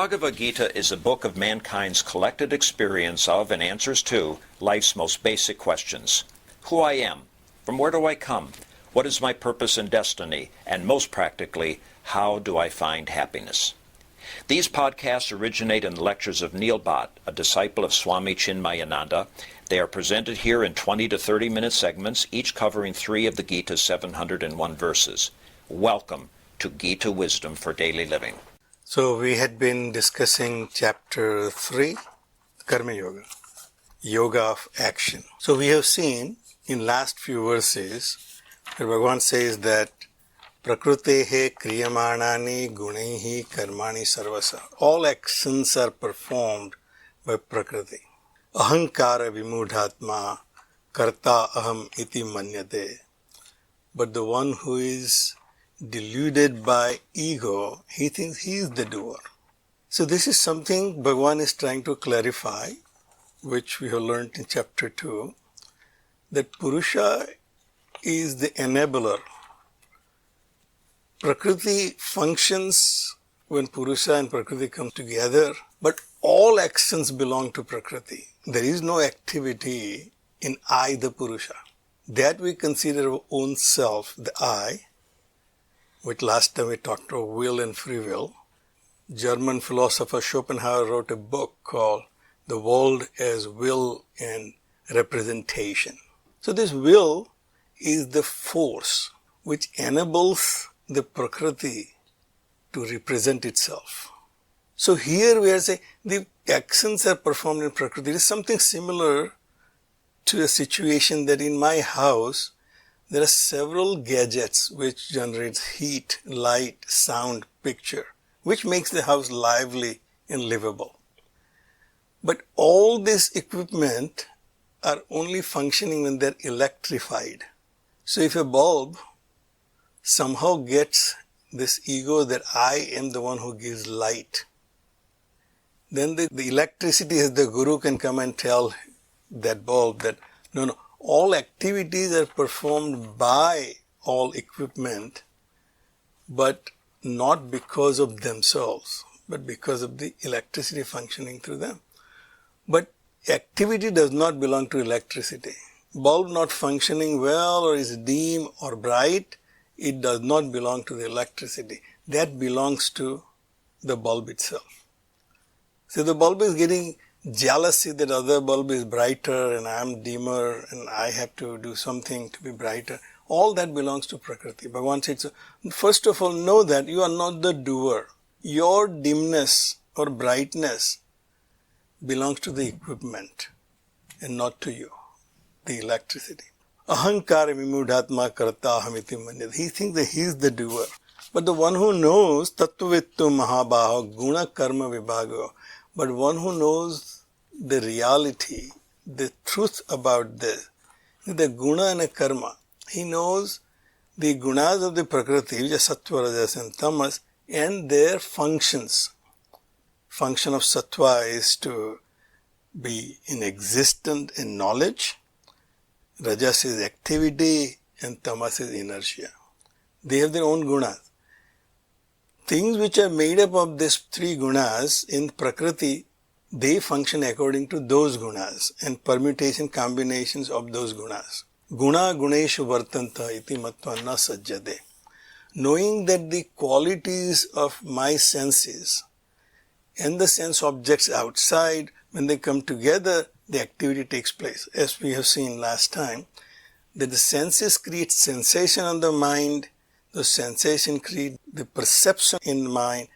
Bhagavad Gita is a book of mankind's collected experience of and answers to life's most basic questions. Who I am, from where do I come, what is my purpose and destiny, and most practically, how do I find happiness? These podcasts originate in the lectures of Neil Bhatt, a disciple of Swami Chinmayananda. They are presented here in 20 to 30-minute segments, each covering 3 of the Gita's 701 verses. Welcome to Gita Wisdom for Daily Living. So we had been discussing chapter 3, Karma Yoga, Yoga of Action. So we have seen in last few verses that Bhagavan says that Prakritehe kriyamanani gunaihi karmani sarvasa. All actions are performed by Prakriti. Ahankara vimudhatma karta aham iti manyate. But the one who is deluded by ego, he thinks he is the doer. So this is something Bhagavan is trying to clarify, which we have learned in chapter 2, that Purusha is the enabler. Prakriti functions when Purusha and Prakriti come together, but all actions belong to Prakriti. There is no activity in I, the Purusha. That we consider our own self, the I, which last time we talked about will and free will. German philosopher Schopenhauer wrote a book called The World as Will and Representation. So this will is the force which enables the Prakriti to represent itself. So here we are saying the actions are performed in Prakriti. It is something similar to a situation that in my house there are several gadgets which generates heat, light, sound, picture, which makes the house lively and livable. But all this equipment are only functioning when they're electrified. So if a bulb somehow gets this ego that I am the one who gives light, then the electricity as the guru can come and tell that bulb that no, all activities are performed by all equipment, but not because of themselves, but because of the electricity functioning through them. But activity does not belong to electricity. Bulb not functioning well or is dim or bright, it does not belong to the electricity. That belongs to the bulb itself. So the bulb is getting jealousy that other bulb is brighter and I am dimmer and I have to do something to be brighter. All that belongs to Prakriti. Bhagavan said, so first of all, know that you are not the doer. Your dimness or brightness belongs to the equipment and not to you, the electricity. Ahankara vimudhatma karta ahamiti manyate. He thinks that he is the doer. But the one who knows, tattvittu mahabaho guna karma vibhago, but one who knows the reality, the truth about this, the guna and karma, he knows the gunas of the Prakriti, which are sattva, rajas and tamas, and their functions. Function of sattva is to be in existence in knowledge, rajas is activity, and tamas is inertia. They have their own gunas. Things which are made up of these 3 gunas in Prakriti, they function according to those gunas and permutation combinations of those gunas. Guna guneshu vartanta iti matva na sajjade. Knowing that the qualities of my senses and the sense objects outside, when they come together, the activity takes place. As we have seen last time, that the senses create sensation on the mind, the sensation create the perception in the mind,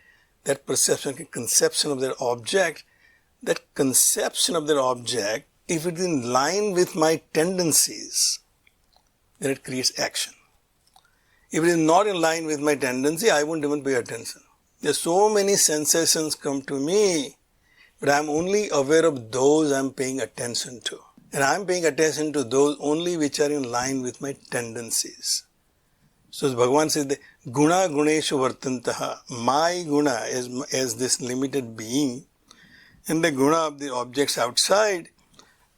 that perception creates conception of their object, that conception of their object, if it is in line with my tendencies, then it creates action. If it is not in line with my tendency, I won't even pay attention. There are so many sensations come to me, but I am only aware of those I am paying attention to. And I am paying attention to those only which are in line with my tendencies. So as Bhagavan says, the guna guneshu vartantaha, my guna as this limited being, and the guna of the objects outside,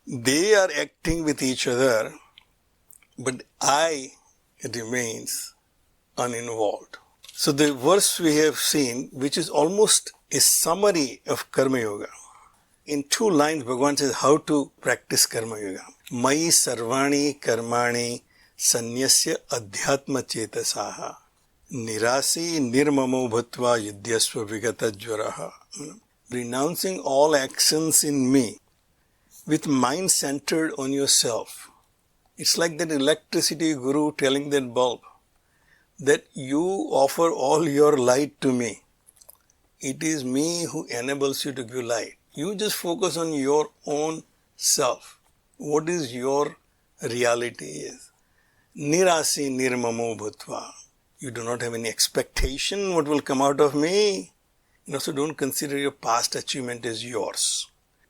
they are acting with each other, but I remains uninvolved. So the verse we have seen, which is almost a summary of Karma Yoga. In 2 lines, Bhagavan says how to practice Karma Yoga. Mai sarvani karmani sanyasya adhyatma chetasaha nirasi nirmamo bhatva yudyasva vigata jvaraha. Renouncing all actions in me with mind centered on yourself. It's like that electricity guru telling that bulb that you offer all your light to me. It is me who enables you to give light. You just focus on your own self. What is your reality is. Nirasi nirmamo bhutva. You do not have any expectation what will come out of me. And also don't consider your past achievement as yours.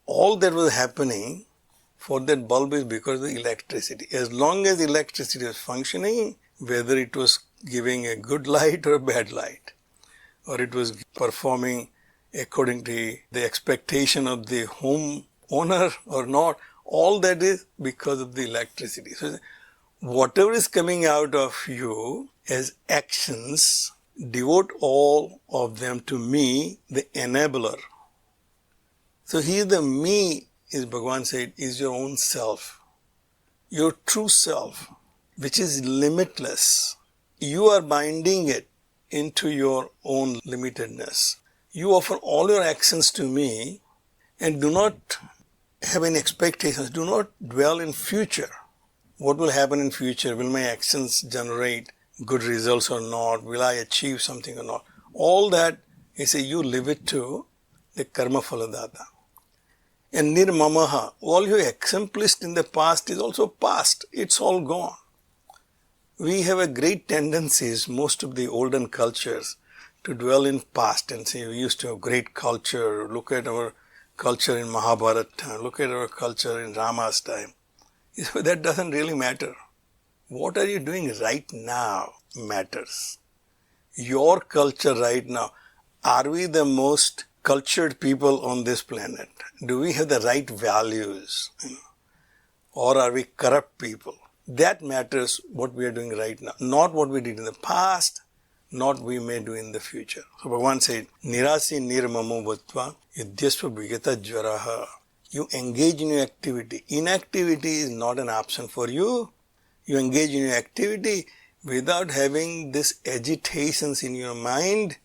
All that was happening for that bulb is because of the electricity. As long as electricity was functioning, whether it was giving a good light or a bad light, or it was performing according to the expectation of the home owner or not, all that is because of the electricity. So whatever is coming out of you as actions, devote all of them to me, the enabler. So here the me, as Bhagavan said, is your own self, your true self, which is limitless. You are binding it into your own limitedness. You offer all your actions to me and do not have any expectations. Do not dwell in future. What will happen in future? Will my actions generate good results or not? Will I achieve something or not? All that, he says, you leave it to the karma phaladata. And nirmamaha, all you accomplished in the past is also past. It's all gone. We have a great tendencies, most of the olden cultures, to dwell in past and say we used to have great culture. Look at our culture in Mahabharata time. Look at our culture in Rama's time. That doesn't really matter. What are you doing right now matters. Your culture right now. Are we the most cultured people on this planet? Do we have the right values? Or are we corrupt people? That matters what we are doing right now. Not what we did in the past, not what we may do in the future. So Bhagavan said, Nirasi nirmamo bhatva yudyasva vigata jvaraha. You engage in your activity. Inactivity is not an option for you. You engage in your activity without having these agitations in your mind,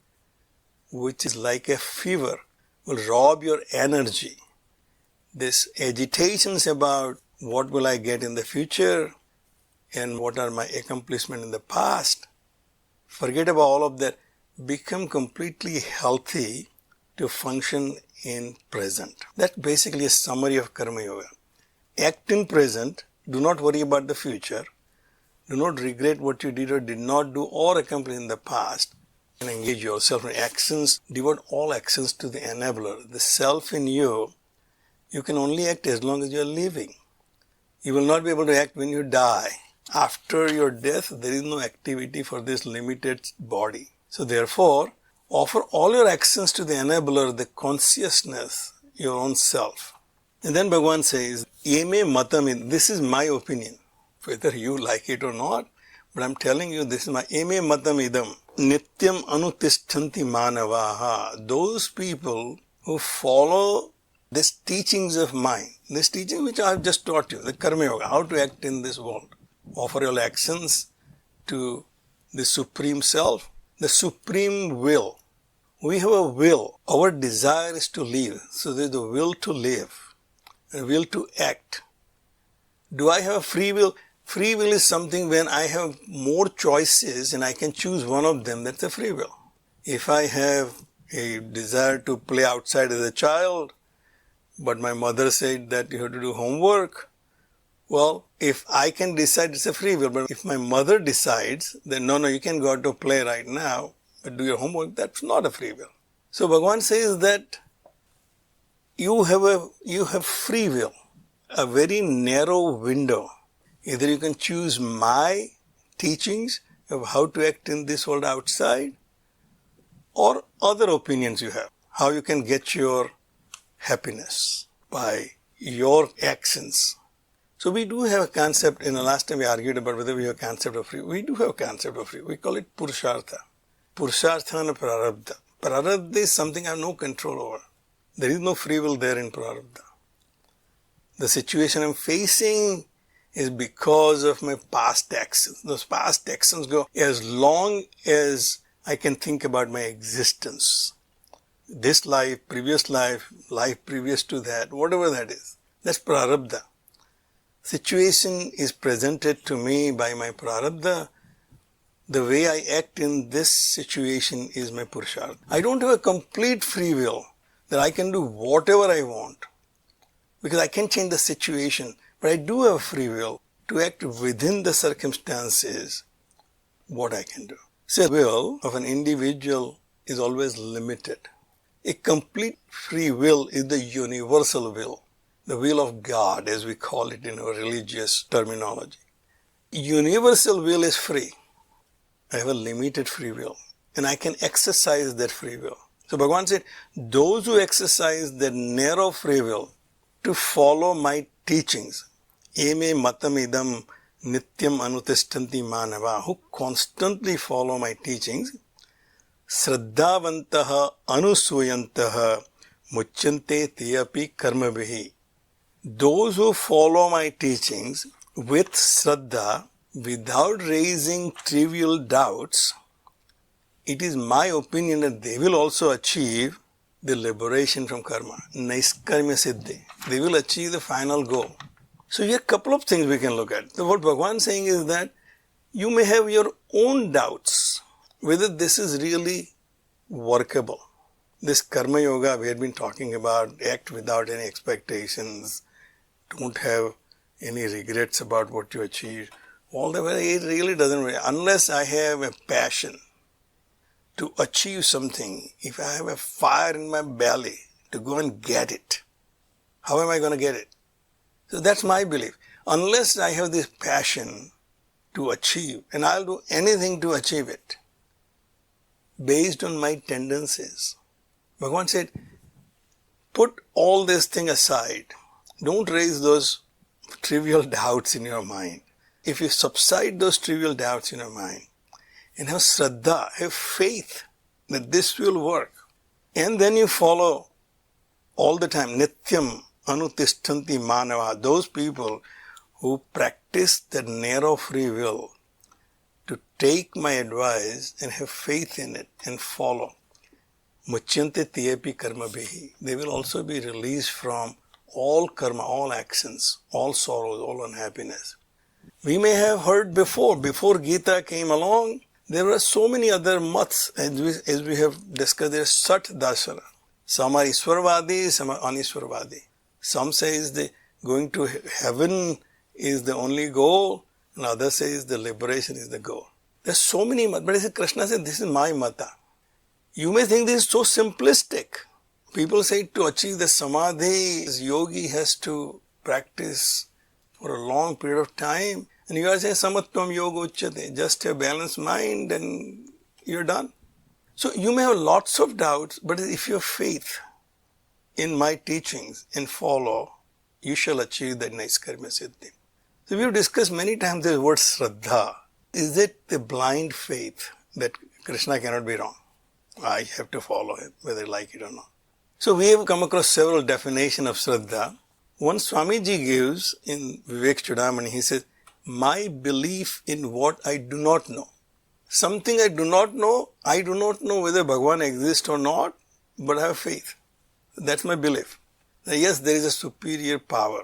which is like a fever, will rob your energy. These agitations about what will I get in the future and what are my accomplishments in the past, forget about all of that. Become completely healthy to function in present. That's basically a summary of Karma Yoga. Act in present. Do not worry about the future. Do not regret what you did or did not do or accomplish in the past. And engage yourself in actions. Devote all actions to the enabler. The self in you, you can only act as long as you are living. You will not be able to act when you die. After your death, there is no activity for this limited body. So therefore, offer all your actions to the enabler, the consciousness, your own self. And then Bhagavan says, Eme matam, this is my opinion. Whether you like it or not, but I'm telling you, this is my Eme matam idam. Nityam anutishtanti manavaha. Those people who follow these teachings of mine, this teaching which I have just taught you, the Karma Yoga, how to act in this world. Offer your actions to the Supreme Self, the Supreme Will. We have a will. Our desire is to live. So there's the will to live, a will to act. Do I have a free will? Free will is something when I have more choices and I can choose one of them, that's a free will. If I have a desire to play outside as a child, but my mother said that you have to do homework, well, if I can decide, it's a free will. But if my mother decides that no, you can go out to play right now, but do your homework, that's not a free will. So Bhagavan says that you have free will, a very narrow window. Either you can choose my teachings of how to act in this world outside, or other opinions you have, how you can get your happiness by your actions. So we do have a concept, in the last time we argued about whether we have a concept of free. We do have a concept of free. We call it Purushartha. Purushartha and Prarabdha. Prarabdha is something I have no control over. There is no free will there in prarabdha. The situation I'm facing is because of my past actions. Those past actions go as long as I can think about my existence. This life, life previous to that, whatever that is. That's prarabdha. Situation is presented to me by my prarabdha. The way I act in this situation is my purushartha. I don't have a complete free will that I can do whatever I want because I can't change the situation, but I do have free will to act within the circumstances what I can do. So the will of an individual is always limited. A complete free will is the universal will, the will of God as we call it in our religious terminology. Universal will is free. I have a limited free will and I can exercise that free will. So Bhagavan said, those who exercise that narrow free will to follow my teachings, eme matam idam nityam anutishtanti manava, who constantly follow my teachings, Sraddhavantaha anusuyantaha muchyante teyapi karmabhihi. Those who follow my teachings with Sraddha, without raising trivial doubts, it is my opinion that they will also achieve the liberation from karma, naiskarmya siddhi. They will achieve the final goal. So here are a couple of things we can look at. So what Bhagavan is saying is that you may have your own doubts whether this is really workable. This karma yoga we had been talking about, act without any expectations, don't have any regrets about what you achieved. All the way, it really doesn't, unless I have a passion to achieve something, if I have a fire in my belly to go and get it, how am I going to get it? So that's my belief. Unless I have this passion to achieve, and I'll do anything to achieve it, based on my tendencies. Bhagavan said, put all this thing aside. Don't raise those trivial doubts in your mind. If you subside those trivial doubts in your mind and have Shraddha, have faith that this will work, and then you follow all the time, Nityam Anutishtanti Manava, those people who practice that narrow free will to take my advice and have faith in it and follow. Muchyante teyapi karmabhihi. They will also be released from all karma, all actions, all sorrows, all unhappiness. We may have heard before Gita came along, there were so many other maths, as we have discussed, there are Sat Dasara. Some are Iswarvadi, some are Aniswarvadi. Some says the going to heaven is the only goal, and others says the liberation is the goal. There's so many maths, but Krishna said, this is my mata. You may think this is so simplistic. People say to achieve the samadhi, this yogi has to practice for a long period of time. And you are saying, samatvam yoga uchyate, just have balanced mind and you're done. So you may have lots of doubts, but if you have faith in my teachings and follow, you shall achieve that naiskarmya siddhi. So we have discussed many times the word Shraddha. Is it the blind faith that Krishna cannot be wrong? I have to follow him, whether I like it or not. So we have come across several definitions of Shraddha. One Swamiji gives in Vivek Chudamani, he says, my belief in what I do not know. Something I do not know whether Bhagavan exists or not, but I have faith. That's my belief. That yes, there is a superior power.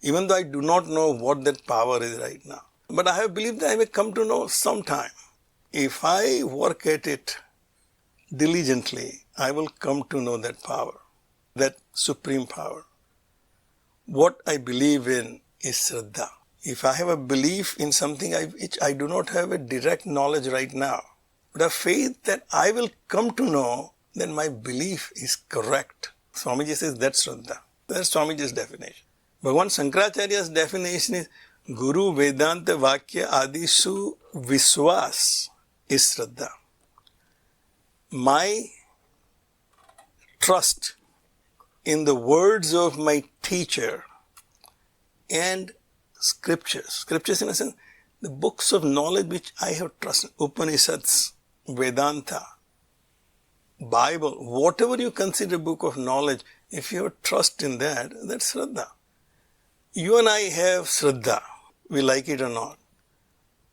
Even though I do not know what that power is right now. But I have believed that I may come to know sometime. If I work at it diligently, I will come to know that power, that supreme power. What I believe in is Shraddha. If I have a belief in something which I do not have a direct knowledge right now, but a faith that I will come to know, then my belief is correct. Swamiji says that's Shraddha. That's Swamiji's definition. Bhagavan Shankaracharya's definition is Guru Vedanta Vakya Adisu Viswas is Shraddha. My trust in the words of my teacher and scriptures in a sense, the books of knowledge which I have trusted, Upanishads, Vedanta, Bible, whatever you consider a book of knowledge, if you have trust in that, that's Shraddha. You and I have Shraddha, we like it or not.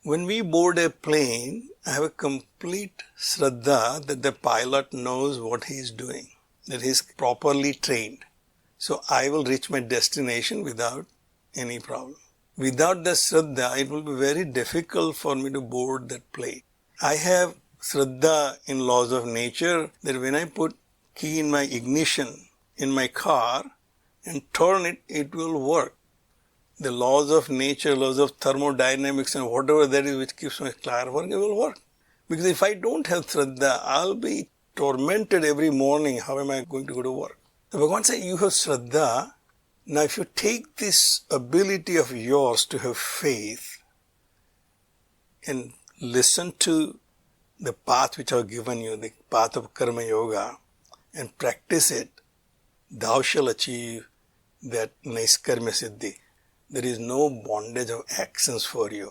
When we board a plane, I have a complete Shraddha that the pilot knows what he is doing, that he is properly trained. So I will reach my destination without any problem. Without the Shraddha, it will be very difficult for me to board that plane. I have Shraddha in laws of nature that when I put key in my ignition in my car and turn it, it will work. The laws of nature, laws of thermodynamics and whatever that is which keeps my car working, it will work. Because if I don't have Shraddha, I'll be tormented every morning. How am I going to go to work? So Bhagavan said, you have Shraddha. Now if you take this ability of yours to have faith and listen to the path which I have given you, the path of Karma Yoga, and practice it, thou shalt achieve that Naiskarmya Siddhi. There is no bondage of actions for you.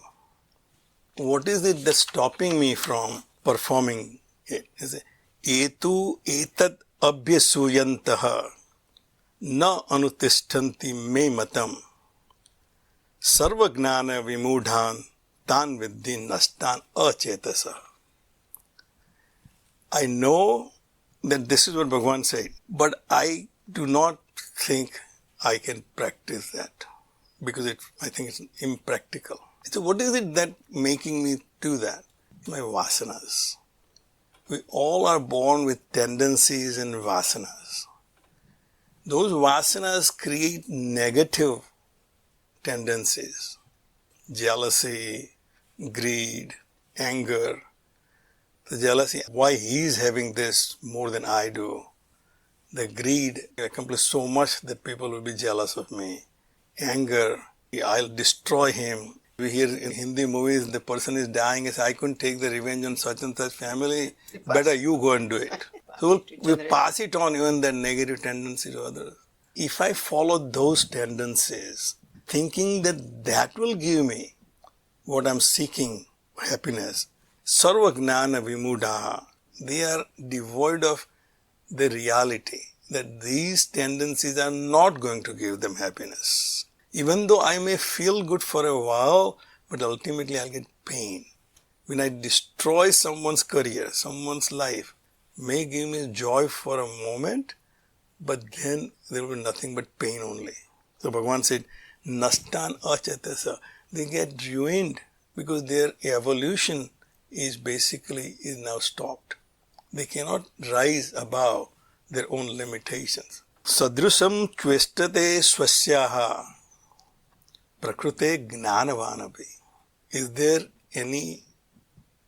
What is it that's stopping me from performing it? Is it etu etad abhyasuyantaha na anutishtanti me matam sarvagnana vimudhan tan viddhi nastan achetasa. I know that this is what Bhagavan said, but I do not think I can practice that because I think it's impractical. So what is it that making me do that? My vasanas. We all are born with tendencies and vasanas. Those vasanas create negative tendencies. Jealousy, greed, anger. The jealousy, why he is having this more than I do. The greed, I accomplish so much that people will be jealous of me. Anger, I'll destroy him. We hear in Hindi movies, the person is dying and says, I couldn't take the revenge on such and such family. Better you go and do it. So we'll pass it on, even that negative tendency to others. If I follow those tendencies, thinking that that will give me what I'm seeking, happiness, sarvagnana vimudha, they are devoid of the reality that these tendencies are not going to give them happiness. Even though I may feel good for a while, but ultimately I'll get pain. When I destroy someone's career, someone's life, may give me joy for a moment, but then there will be nothing but pain only. So Bhagavan said, Nastan achetasa. They get ruined because their evolution is now stopped. They cannot rise above their own limitations. Sadrusam tvestate swasyaha prakrute gnanavanapi. Is there any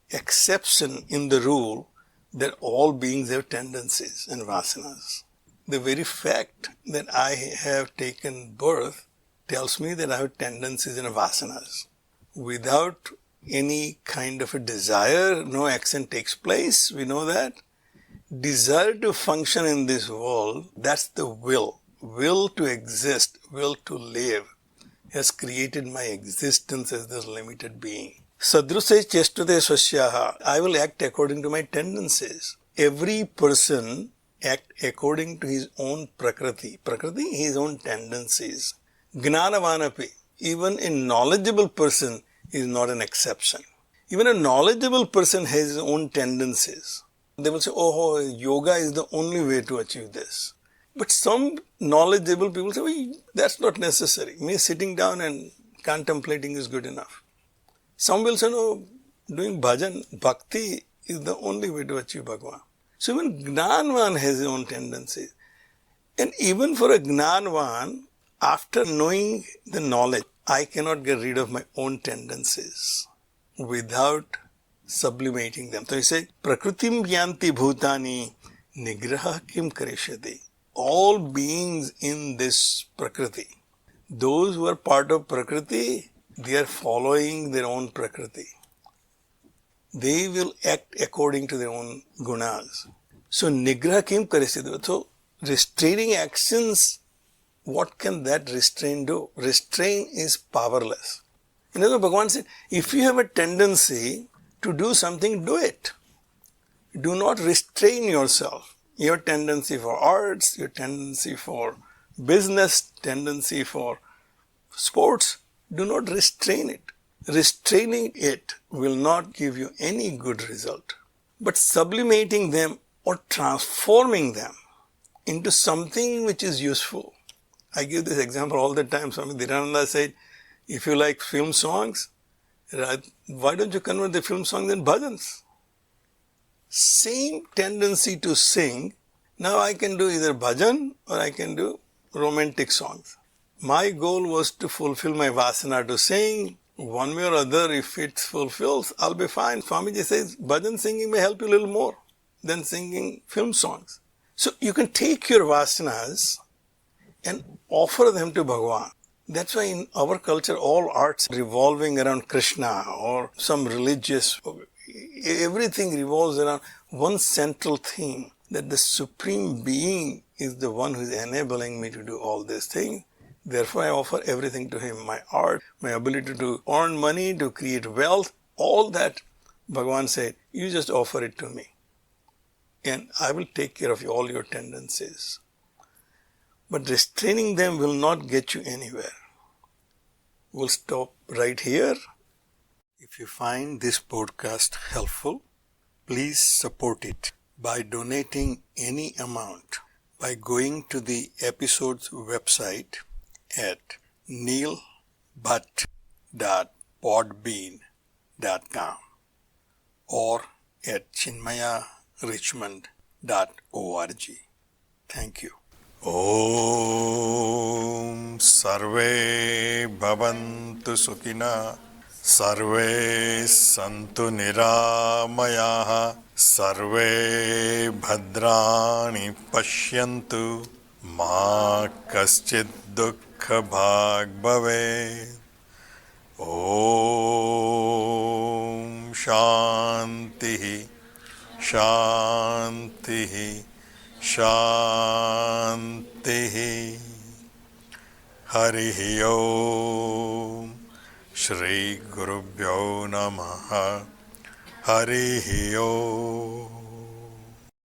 exception in the rule that all beings have tendencies and vasanas? The very fact that I have taken birth tells me that I have tendencies and vasanas. Without any kind of a desire, no action takes place, we know that. Desire to function in this world, that's the will. Will to exist, will to live, has created my existence as this limited being. Sadruse chestate swasyaha. I will act according to my tendencies. Every person act according to his own Prakriti. Prakriti, his own tendencies. Gnanavanapi. Even a knowledgeable person is not an exception. Even a knowledgeable person has his own tendencies. They will say, oh, yoga is the only way to achieve this. But some knowledgeable people say, well, that's not necessary. Me sitting down and contemplating is good enough. Some will say, no, doing bhajan, bhakti is the only way to achieve Bhagavan. So even Gnanvan has his own tendencies. And even for a Gnanvan, after knowing the knowledge, I cannot get rid of my own tendencies without sublimating them. So he said, Prakritim yanti bhutani nigraha kim karishyati. All beings in this Prakriti, those who are part of Prakriti, they are following their own Prakriti. They will act according to their own gunas. So nigraha kim karishyati. So restraining actions, what can that restraint do? Restraint is powerless. In other words, Bhagavan said, if you have a tendency to do something, do it. Do not restrain yourself. Your tendency for arts, your tendency for business, tendency for sports, do not restrain it. Restraining it will not give you any good result. But sublimating them or transforming them into something which is useful. I give this example all the time. Swami Chinmayananda said, if you like film songs, why don't you convert the film songs in bhajans? Same tendency to sing. Now I can do either bhajan or I can do romantic songs. My goal was to fulfill my vasana to sing. One way or other, if it fulfills, I'll be fine. Swamiji says, bhajan singing may help you a little more than singing film songs. So you can take your vasanas and offer them to Bhagavan. That's why in our culture, all arts revolving around Krishna or some religious, everything revolves around one central theme, that the Supreme Being is the one who is enabling me to do all these things. Therefore, I offer everything to Him. My art, my ability to earn money, to create wealth, all that, Bhagavan said, you just offer it to me. And I will take care of all your tendencies. But restraining them will not get you anywhere. We'll stop right here. If you find this podcast helpful, please support it by donating any amount by going to the episode's website at neilbhatt.podbean.com or at chinmayarichmond.org. Thank you. Om Sarve Bhavantu Sukhina Sarve Santu Niramayaha Sarve Bhadrani Pashyantu Ma Kaschid Dukkha Bhag Bhave. Om Shanti Shanti Shanti. Harihi Om. Shri Gurubhyo Namaha. Harihi Om.